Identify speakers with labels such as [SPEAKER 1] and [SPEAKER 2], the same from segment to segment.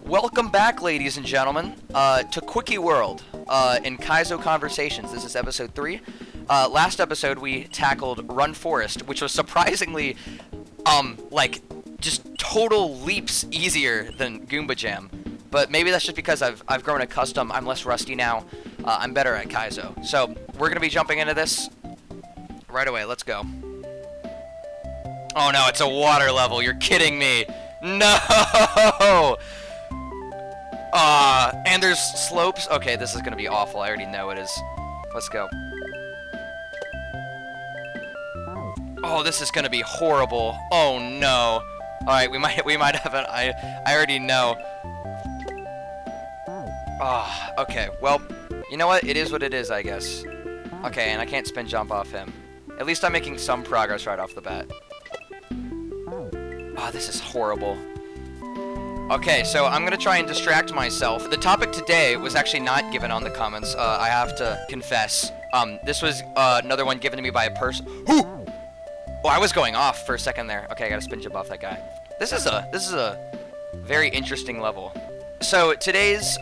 [SPEAKER 1] Welcome back, ladies and gentlemen, to Quickie World in Kaizo Konversations. This is episode 3. Last episode we tackled Run Forest, which was surprisingly, just total leaps easier than Goomba Jam. But maybe that's just because I've grown accustomed. I'm less rusty now. I'm better at Kaizo. So we're gonna be jumping into this right away. Let's go. Oh no, it's a water level. You're kidding me. No! And there's slopes. Okay, this is gonna be awful. I already know it is. Let's go. Oh, this is gonna be horrible. Oh no. Alright, we might have an I already know. Okay, well, you know what? It is what it is, I guess. Okay, and I can't spin jump off him. At least I'm making some progress right off the bat. Oh, this is horrible. Okay, so I'm gonna try and distract myself. The topic today was actually not given on the comments. I have to confess. This was another one given to me by a person. Oh, I was going off for a second there. Okay, I gotta spin jump off that guy. This is a very interesting level. So today's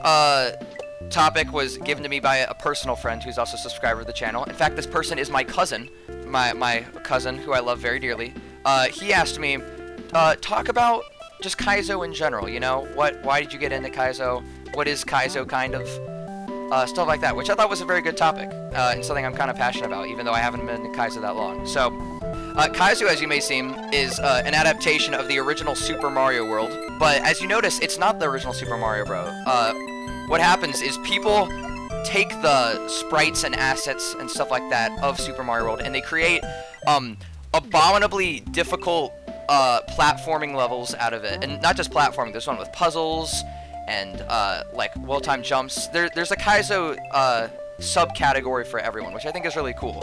[SPEAKER 1] topic was given to me by a personal friend who's also a subscriber of the channel. In fact, this person is my cousin, my cousin who I love very dearly. He asked me, talk about just Kaizo in general, you know, why did you get into Kaizo, what is Kaizo kind of, stuff like that, which I thought was a very good topic, and something I'm kind of passionate about, even though I haven't been in Kaizo that long. So, Kaizo, as you may seem, is an adaptation of the original Super Mario World, but as you notice, it's not the original Super Mario Bros. What happens is people take the sprites and assets and stuff like that of Super Mario World, and they create, abominably difficult platforming levels out of it, and not just platforming. There's one with puzzles and like well-timed jumps. There's a Kaizo subcategory for everyone, which I think is really cool,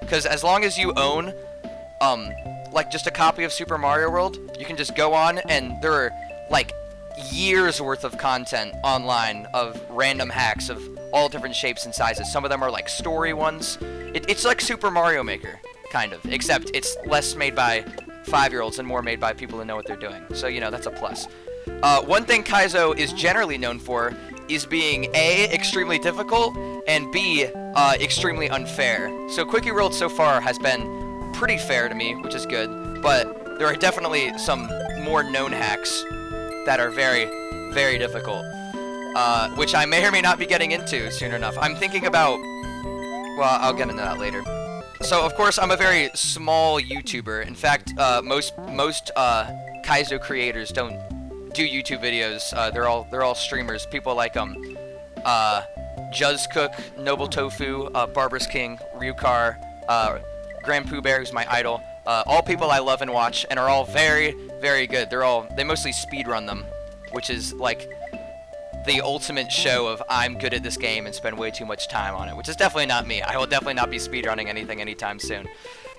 [SPEAKER 1] because as long as you own like just a copy of Super Mario World, you can just go on, and there are like years worth of content online of random hacks of all different shapes and sizes. Some of them are like story ones. It's like Super Mario Maker, kind of, except it's less made by 5-year-olds and more made by people who know what they're doing. So, you know, that's a plus. One thing Kaizo is generally known for is being A, extremely difficult, and B, extremely unfair. So Quickie World so far has been pretty fair to me, which is good, but there are definitely some more known hacks that are very, very difficult, which I may or may not be getting into soon enough. I'm thinking about, well, I'll get into that later. So, of course, I'm a very small YouTuber. In fact, most Kaizo creators don't do YouTube videos. They're all streamers. People like Juzzcook, Noble Tofu, Barbarous King, Ryukar, Grand Pooh Bear, who's my idol. All people I love and watch, and are all very, very good. They mostly speedrun them, which is like the ultimate show of I'm good at this game and spend way too much time on it, which is definitely not me. I will definitely not be speedrunning anything anytime soon.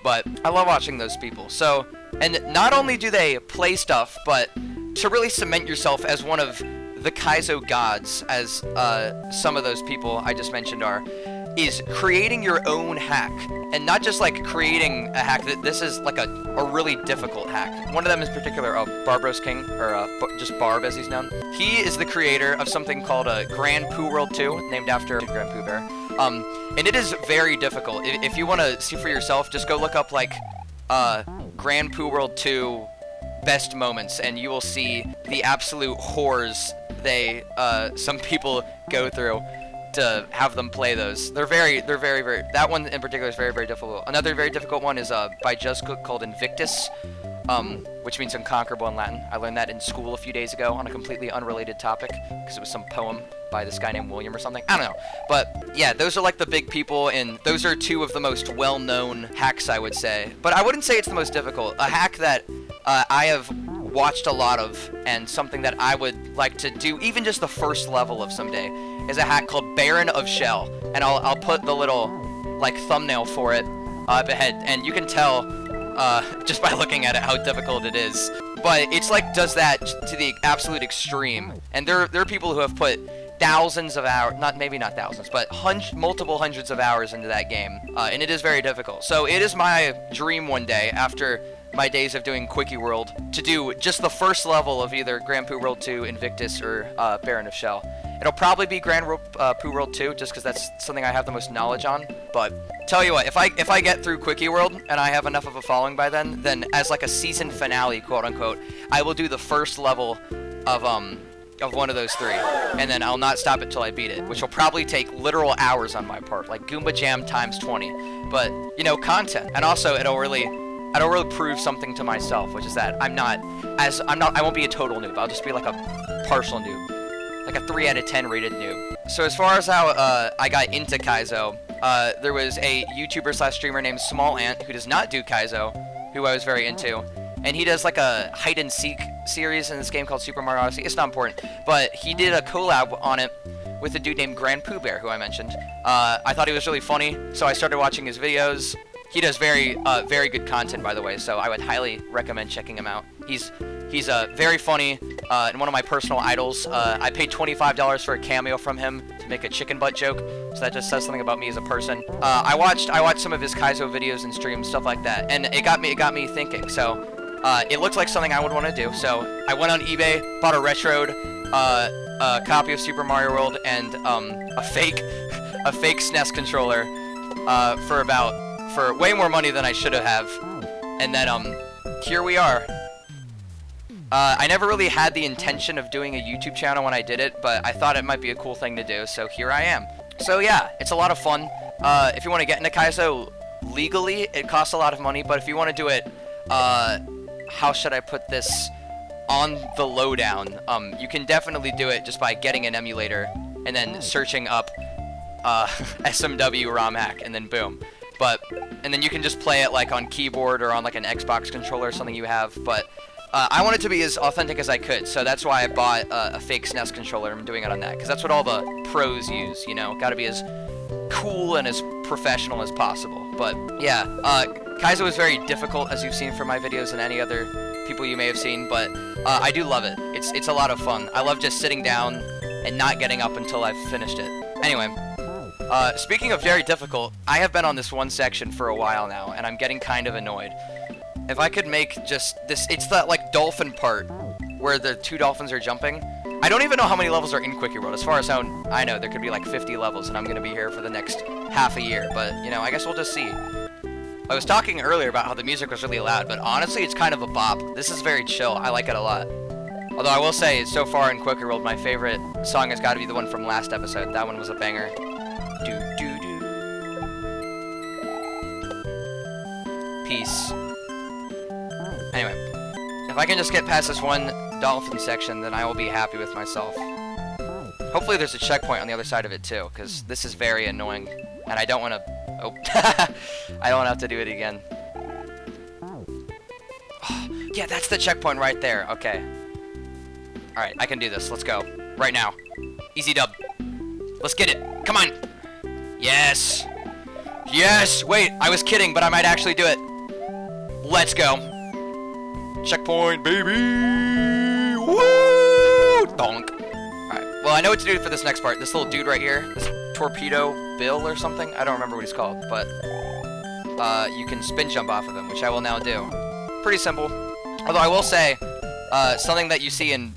[SPEAKER 1] But I love watching those people. So, and not only do they play stuff, but to really cement yourself as one of the Kaizo gods, as some of those people I just mentioned are, is creating your own hack. And not just like creating a hack, this is like a really difficult hack. One of them in particular, Barbarous King, or just Barb as he's known. He is the creator of something called Grand Pooh World 2, named after Grand Pooh Bear. And it is very difficult. If you want to see for yourself, just go look up like Grand Pooh World 2 best moments, and you will see the absolute horrors some people go through to have them play those. They're very, that one in particular is very, very difficult. Another very difficult one is by Juzzcook called Invictus, which means unconquerable in Latin. I learned that in school a few days ago on a completely unrelated topic, because it was some poem by this guy named William or something. I don't know. But yeah, those are like the big people, and those are two of the most well-known hacks, I would say. But I wouldn't say it's the most difficult. A hack that I have watched a lot of, and something that I would like to do, even just the first level of someday, is a hack called Baron of Shell, and I'll put the little like thumbnail for it up ahead, and you can tell just by looking at it how difficult it is. But it's like does that to the absolute extreme, and there are people who have put thousands of hours, maybe not thousands, but multiple hundreds of hours into that game, and it is very difficult. So it is my dream one day, after my days of doing Quickie World to do just the first level of either Grand Poo World 2, Invictus, or Baron of Shell. It'll probably be Grand Poo World 2, just because that's something I have the most knowledge on. But tell you what, if I get through Quickie World and I have enough of a following by then as like a season finale, quote unquote, I will do the first level of one of those 3, and then I'll not stop it till I beat it, which will probably take literal hours on my part, like Goomba Jam times 20. But you know, content, and also it'll really prove something to myself, which is that I won't be a total noob. I'll just be like a partial noob, like a 3 out of 10 rated noob. So as far as how I got into Kaizo, there was a YouTuber/streamer named Small Ant who does not do Kaizo, who I was very into, and he does like a hide and seek series in this game called Super Mario Odyssey. It's not important, but he did a collab on it with a dude named Grand Pooh Bear, who I mentioned. I thought he was really funny, so I started watching his videos. He does very good content, by the way, so I would highly recommend checking him out. He's very funny and one of my personal idols. I paid $25 for a cameo from him to make a chicken butt joke, so that just says something about me as a person. I watched some of his Kaizo videos and streams, stuff like that, and it got me thinking. So it looked like something I would want to do. So I went on eBay, bought a retroed copy of Super Mario World and a fake SNES controller for way more money than I should have. And then here we are. I never really had the intention of doing a YouTube channel when I did it, but I thought it might be a cool thing to do, so here I am. So yeah, it's a lot of fun. If you want to get into Kaizo legally, it costs a lot of money, but if you want to do it, how should I put this, on the lowdown, you can definitely do it just by getting an emulator and then searching up SMW ROM hack, and then boom. And then you can just play it like on keyboard or on like an Xbox controller or something you have, but I want it to be as authentic as I could, so that's why I bought a fake SNES controller. I'm doing it on that, because that's what all the pros use, you know? Gotta be as cool and as professional as possible. But yeah, Kaizo is very difficult, as you've seen from my videos and any other people you may have seen, but I do love it. It's a lot of fun. I love just sitting down and not getting up until I've finished it. Anyway, speaking of very difficult, I have been on this one section for a while now, and I'm getting kind of annoyed. If I could make just this, it's that like dolphin part where the 2 dolphins are jumping. I don't even know how many levels are in Quickie World. As far as how I know, there could be like 50 levels, and I'm gonna be here for the next half a year. But you know, I guess we'll just see. I was talking earlier about how the music was really loud, but honestly, it's kind of a bop. This is very chill. I like it a lot. Although I will say, so far in Quickie World, my favorite song has got to be the one from last episode. That one was a banger. Do do do. Peace. Anyway, if I can just get past this one dolphin section, then I will be happy with myself. Hopefully there's a checkpoint on the other side of it too, because this is very annoying, and I don't want to... Oh, I don't have to do it again. Oh, yeah, that's the checkpoint right there. Okay. Alright, I can do this. Let's go. Right now. Easy dub. Let's get it. Come on. Yes. Yes. Wait, I was kidding, but I might actually do it. Let's go. Checkpoint, baby! Woo! Donk. Alright, well, I know what to do for this next part. This little dude right here, this Torpedo Bill or something, I don't remember what he's called, but you can spin jump off of him, which I will now do. Pretty simple. Although I will say, something that you see in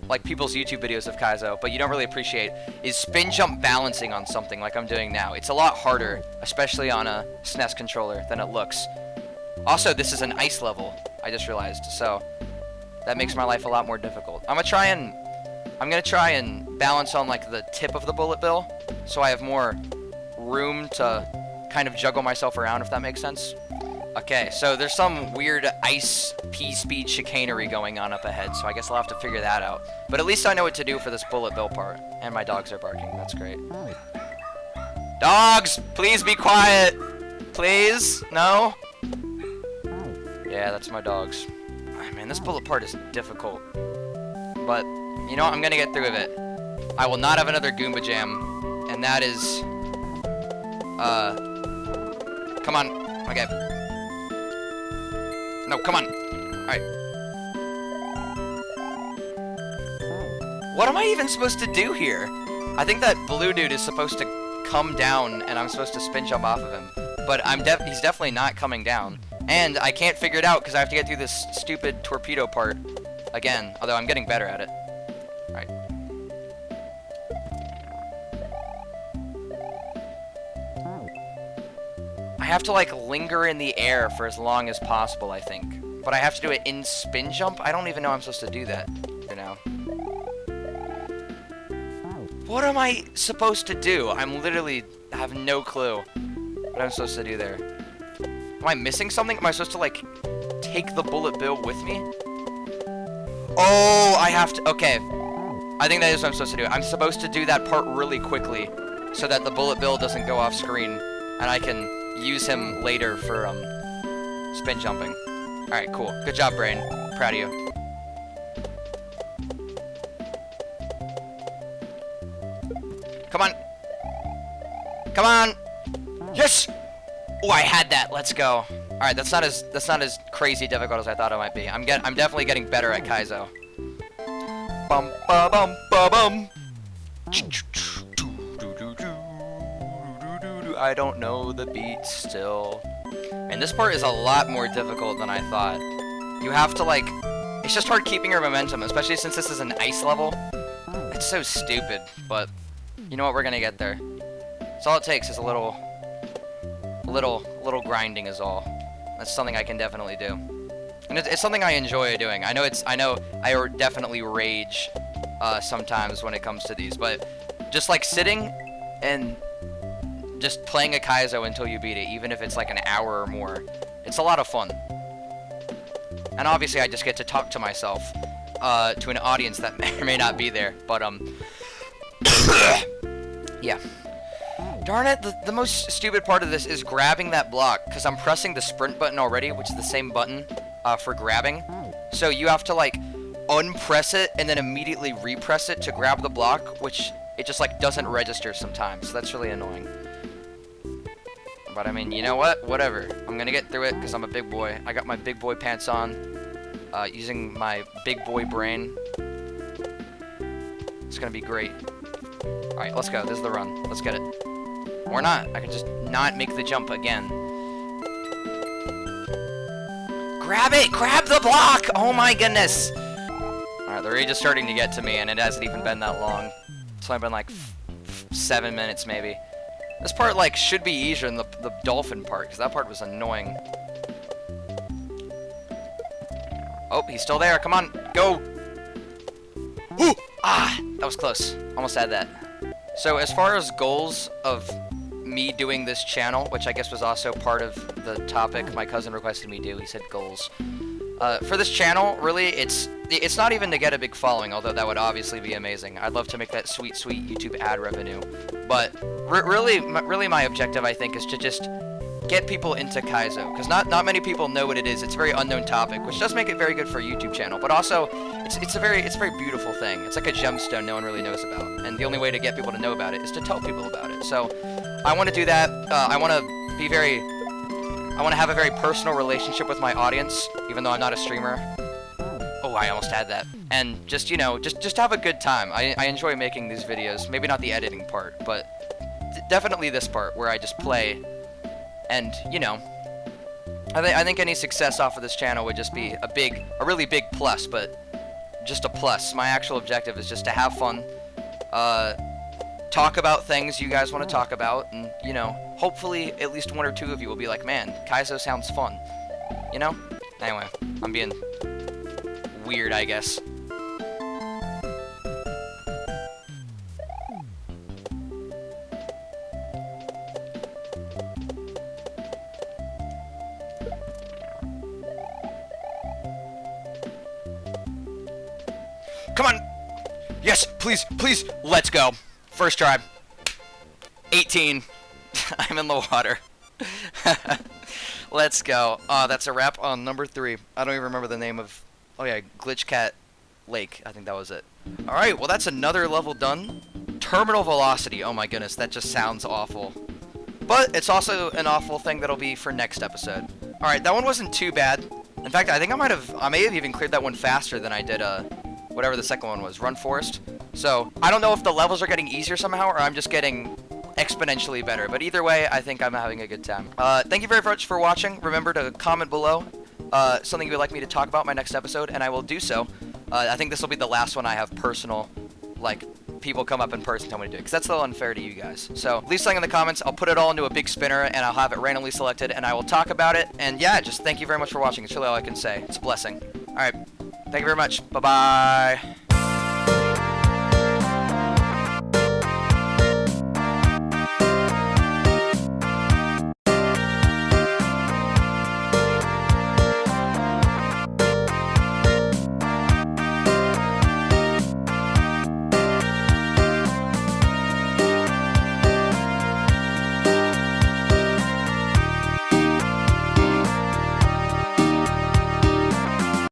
[SPEAKER 1] like people's YouTube videos of Kaizo, but you don't really appreciate, is spin jump balancing on something like I'm doing now. It's a lot harder, especially on a SNES controller, than it looks. Also, this is an ice level, I just realized, so that makes my life a lot more difficult. I'm gonna try and balance on like the tip of the bullet bill, so I have more room to kind of juggle myself around, if that makes sense. Okay, so there's some weird ice P-speed chicanery going on up ahead, so I guess I'll have to figure that out. But at least I know what to do for this bullet bill part, and my dogs are barking. That's great. Dogs, please be quiet. Please, no. Yeah, that's my dogs. Oh, man, this bullet part is difficult. But, you know what? I'm gonna get through with it. I will not have another Goomba Jam. And that is... Come on. Okay. No, come on. Alright. What am I even supposed to do here? I think that blue dude is supposed to come down, and I'm supposed to spin jump off of him. But he's definitely not coming down. And I can't figure it out because I have to get through this stupid torpedo part again. Although I'm getting better at it. Alright. I have to, like, linger in the air for as long as possible, I think. But I have to do it in spin jump? I don't even know I'm supposed to do that for now. What am I supposed to do? I'm literally have no clue what I'm supposed to do there. Am I missing something? Am I supposed to, like, take the bullet bill with me? Oh, I have to... Okay. I think that is what I'm supposed to do. I'm supposed to do that part really quickly so that the bullet bill doesn't go off screen and I can use him later for spin jumping. Alright, cool. Good job, Brain. Proud of you. Come on. Come on. Yes! Oh, I had that. Let's go. Alright, that's not as crazy difficult as I thought it might be. I'm definitely getting better at Kaizo. Bum ba bum ba bum. I don't know the beat still. And this part is a lot more difficult than I thought. You have to, like, it's just hard keeping your momentum, especially since this is an ice level. It's so stupid, but you know what, we're gonna get there. So all it takes is a little grinding is all. That's something I can definitely do. And it's something I enjoy doing. I know I definitely rage sometimes when it comes to these, but just like sitting and just playing a Kaizo until you beat it, even if it's like an hour or more, it's a lot of fun. And obviously I just get to talk to myself to an audience that may or may not be there, but yeah. Darn it, the most stupid part of this is grabbing that block, because I'm pressing the sprint button already, which is the same button for grabbing. So you have to, like, unpress it and then immediately repress it to grab the block, which it just, like, doesn't register sometimes. So that's really annoying. But, I mean, you know what? Whatever. I'm gonna get through it, because I'm a big boy. I got my big boy pants on, using my big boy brain. It's gonna be great. Alright, let's go. This is the run. Let's get it. Or not. I can just not make the jump again. Grab it! Grab the block! Oh my goodness! Alright, they're already just starting to get to me, and it hasn't even been that long. It's only been like 7 minutes, maybe. This part, like, should be easier than the dolphin part, because that part was annoying. Oh, he's still there. Come on, go! Ooh! Ah! That was close. Almost had that. So, as far as goals of me doing this channel, which I guess was also part of the topic my cousin requested me do, he said goals. For this channel, really, it's not even to get a big following, although that would obviously be amazing. I'd love to make that sweet, sweet YouTube ad revenue. But really my objective, I think, is to just get people into Kaizo, because not many people know what it is. It's a very unknown topic, which does make it very good for a YouTube channel. But also, it's a very beautiful thing. It's like a gemstone no one really knows about, and the only way to get people to know about it is to tell people about it. So, I want to do that. I want to have a very personal relationship with my audience, even though I'm not a streamer. Oh, I almost had that. And just, you know, just have a good time. I enjoy making these videos. Maybe not the editing part, but definitely this part where I just play. And, you know, I think any success off of this channel would just be a really big plus, but just a plus. My actual objective is just to have fun, talk about things you guys want to talk about, and, you know, hopefully at least one or two of you will be like, man, Kaizo sounds fun, you know? Anyway, I'm being weird, I guess. Come on! Yes, please, please, let's go. First try. 18. I'm in the water. Let's go. That's a wrap on number 3. I don't even remember the name of... Oh yeah, Glitch Cat Lake. I think that was it. Alright, well that's another level done. Terminal velocity. Oh my goodness, that just sounds awful. But it's also an awful thing that'll be for next episode. Alright, that one wasn't too bad. In fact, I think I may have even cleared that one faster than I did, whatever the second one was, Run Forest. So, I don't know if the levels are getting easier somehow, or I'm just getting exponentially better. But either way, I think I'm having a good time. Thank you very much for watching. Remember to comment below something you would like me to talk about in my next episode, and I will do so. I think this will be the last one I have personal, like, people come up in person tell me to do it, because that's a little unfair to you guys. So leave something in the comments. I'll put it all into a big spinner, and I'll have it randomly selected, and I will talk about it. And yeah, just thank you very much for watching. It's really all I can say. It's a blessing. All right. Thank you very much. Bye-bye.